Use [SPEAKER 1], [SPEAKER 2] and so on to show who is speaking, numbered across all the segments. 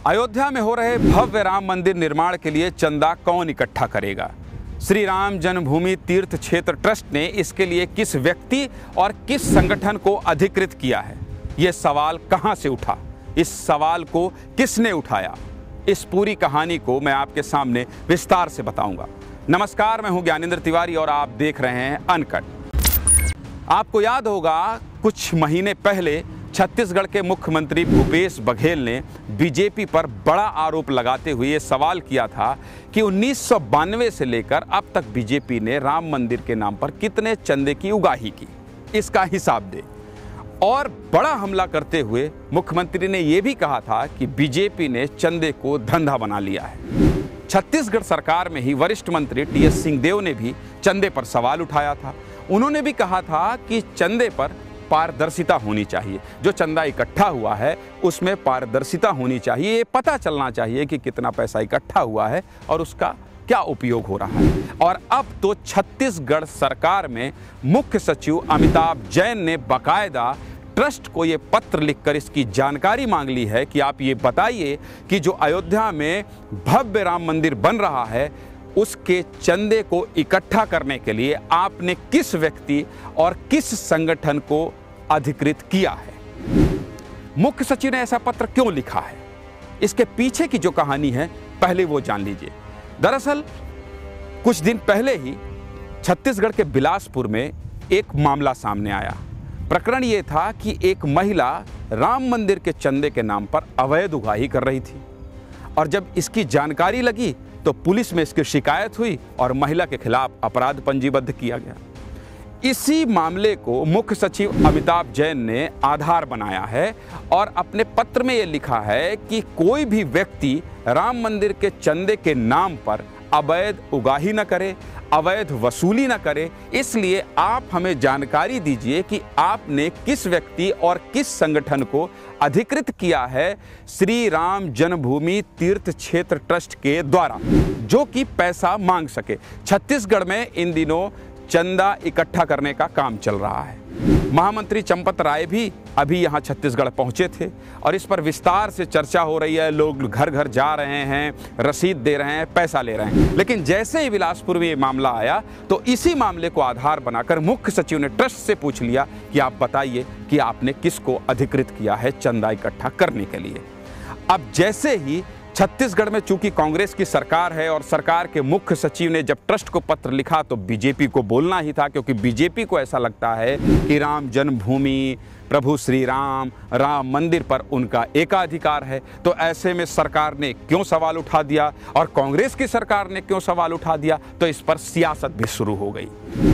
[SPEAKER 1] अयोध्या में हो रहे भव्य राम मंदिर निर्माण के लिए चंदा कौन इकट्ठा करेगा? श्री राम जन्मभूमि तीर्थ क्षेत्र ट्रस्ट ने इसके लिए किस व्यक्ति और किस संगठन को अधिकृत किया है? ये सवाल कहां से उठा? इस सवाल को किसने उठाया? इस पूरी कहानी को मैं आपके सामने विस्तार से बताऊंगा। नमस्कार, मैं हूं ज्ञानेंद्र तिवारी और आप देख रहे हैं अनकट। आपको याद होगा कुछ महीने पहले छत्तीसगढ़ के मुख्यमंत्री भूपेश बघेल ने बीजेपी पर बड़ा आरोप लगाते हुए ये सवाल किया था कि 1992 से लेकर अब तक बीजेपी ने राम मंदिर के नाम पर कितने चंदे की उगाही की, इसका हिसाब दे। और बड़ा हमला करते हुए मुख्यमंत्री ने यह भी कहा था कि बीजेपी ने चंदे को धंधा बना लिया है। छत्तीसगढ़ सरकार में ही वरिष्ठ मंत्री टीएस सिंहदेव ने भी चंदे पर सवाल उठाया था। उन्होंने भी कहा था कि चंदे पर पारदर्शिता होनी चाहिए। जो चंदा इकट्ठा हुआ है उसमें पारदर्शिता होनी चाहिए। ये पता चलना चाहिए कि कितना पैसा इकट्ठा हुआ है और उसका क्या उपयोग हो रहा है। और अब तो छत्तीसगढ़ सरकार में मुख्य सचिव अमिताभ जैन ने बाकायदा ट्रस्ट को ये पत्र लिखकर इसकी जानकारी मांग ली है कि आप ये बताइए कि जो अयोध्या में भव्य राम मंदिर बन रहा है उसके चंदे को इकट्ठा करने के लिए आपने किस व्यक्ति और किस संगठन को अधिकृत किया है। मुख्य सचिव ने ऐसा पत्र क्यों लिखा है, इसके पीछे की जो कहानी है पहले वो जान लीजिए। दरअसल कुछ दिन पहले ही छत्तीसगढ़ के बिलासपुर में एक मामला सामने आया। प्रकरण ये था कि एक महिला राम मंदिर के चंदे के नाम पर अवैध उगाही कर रही थी और जब इसकी जानकारी लगी तो पुलिस में इसकी शिकायत हुई और महिला के खिलाफ अपराध पंजीबद्ध किया गया। इसी मामले को मुख्य सचिव अमिताभ जैन ने आधार बनाया है और अपने पत्र में यह लिखा है कि कोई भी व्यक्ति राम मंदिर के चंदे के नाम पर अवैध उगाही न करे, अवैध वसूली न करे। इसलिए आप हमें जानकारी दीजिए कि आपने किस व्यक्ति और किस संगठन को अधिकृत किया है श्री राम जन्मभूमि तीर्थ क्षेत्र ट्रस्ट के द्वारा, जो कि पैसा मांग सके। छत्तीसगढ़ में इन दिनों चंदा इकट्ठा करने का काम चल रहा है। महामंत्री चंपत राय भी अभी यहाँ छत्तीसगढ़ पहुँचे थे और इस पर विस्तार से चर्चा हो रही है। लोग घर घर जा रहे हैं, रसीद दे रहे हैं, पैसा ले रहे हैं। लेकिन जैसे ही बिलासपुर में ये मामला आया तो इसी मामले को आधार बनाकर मुख्य सचिव ने ट्रस्ट से पूछ लिया कि आप बताइए कि आपने किसको अधिकृत किया है चंदा इकट्ठा करने के लिए। अब जैसे ही छत्तीसगढ़ में चूंकि कांग्रेस की सरकार है और सरकार के मुख्य सचिव ने जब ट्रस्ट को पत्र लिखा तो बीजेपी को बोलना ही था, क्योंकि बीजेपी को ऐसा लगता है कि राम जन्मभूमि, प्रभु श्री राम, राम मंदिर पर उनका एकाधिकार है। तो ऐसे में सरकार ने क्यों सवाल उठा दिया और कांग्रेस की सरकार ने क्यों सवाल उठा दिया, तो इस पर सियासत भी शुरू हो गई।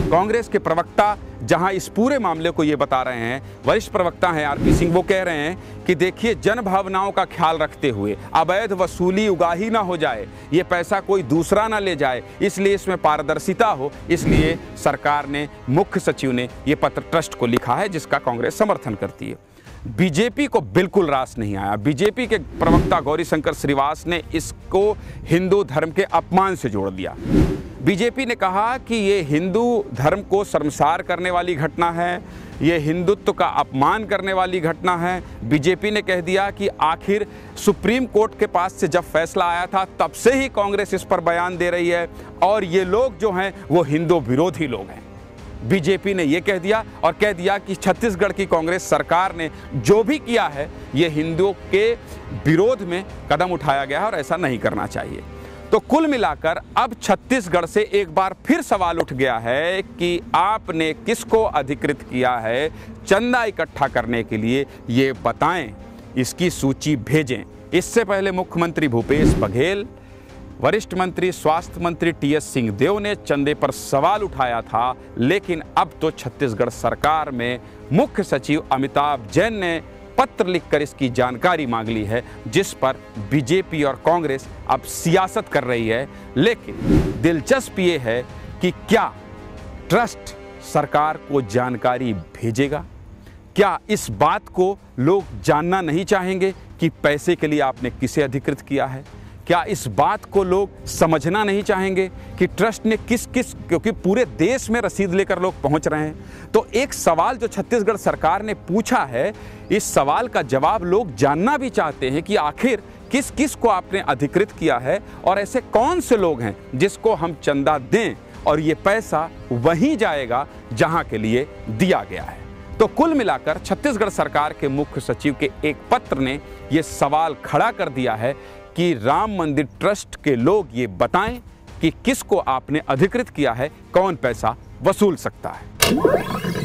[SPEAKER 1] कांग्रेस के प्रवक्ता जहां इस पूरे मामले को ये बता रहे हैं, वरिष्ठ प्रवक्ता हैं आरपी सिंह, वो कह रहे हैं कि देखिए जन भावनाओं का ख्याल रखते हुए अवैध वसूली उगाही ना हो जाए, ये पैसा कोई दूसरा ना ले जाए, इसलिए इसमें पारदर्शिता हो, इसलिए सरकार ने, मुख्य सचिव ने ये पत्र ट्रस्ट को लिखा है जिसका कांग्रेस समर्थन करती है। बीजेपी को बिल्कुल रास नहीं आया। बीजेपी के प्रवक्ता गौरीशंकर श्रीवास ने इसको हिंदू धर्म के अपमान से जोड़ दिया। बीजेपी ने कहा कि ये हिंदू धर्म को शर्मसार करने वाली घटना है, ये हिंदुत्व का अपमान करने वाली घटना है। बीजेपी ने कह दिया कि आखिर सुप्रीम कोर्ट के पास से जब फैसला आया था तब से ही कांग्रेस इस पर बयान दे रही है और ये लोग जो हैं वो हिंदू विरोधी लोग हैं। बीजेपी ने ये कह दिया और कह दिया कि छत्तीसगढ़ की कांग्रेस सरकार ने जो भी किया है ये हिंदुओं के विरोध में कदम उठाया गया है और ऐसा नहीं करना चाहिए। तो कुल मिलाकर अब छत्तीसगढ़ से एक बार फिर सवाल उठ गया है कि आपने किसको अधिकृत किया है चंदा इकट्ठा करने के लिए, ये बताएं, इसकी सूची भेजें। इससे पहले मुख्यमंत्री भूपेश बघेल, वरिष्ठ मंत्री स्वास्थ्य मंत्री टीएस सिंहदेव ने चंदे पर सवाल उठाया था, लेकिन अब तो छत्तीसगढ़ सरकार में मुख्य सचिव अमिताभ जैन ने पत्र लिखकर इसकी जानकारी मांग ली है, जिस पर बीजेपी और कांग्रेस अब सियासत कर रही है। लेकिन दिलचस्प ये है कि क्या ट्रस्ट सरकार को जानकारी भेजेगा? क्या इस बात को लोग जानना नहीं चाहेंगे कि पैसे के लिए आपने किसे अधिकृत किया है? क्या इस बात को लोग समझना नहीं चाहेंगे कि ट्रस्ट ने किस किस, क्योंकि पूरे देश में रसीद लेकर लोग पहुंच रहे हैं। तो एक सवाल जो छत्तीसगढ़ सरकार ने पूछा है, इस सवाल का जवाब लोग जानना भी चाहते हैं कि आखिर किस किस को आपने अधिकृत किया है और ऐसे कौन से लोग हैं जिसको हम चंदा दें और ये पैसा वहीं जाएगा जहां के लिए दिया गया है। तो कुल मिलाकर छत्तीसगढ़ सरकार के मुख्य सचिव के एक पत्र ने यह सवाल खड़ा कर दिया है कि राम मंदिर ट्रस्ट के लोग ये बताएं कि किसको आपने अधिकृत किया है, कौन पैसा वसूल सकता है।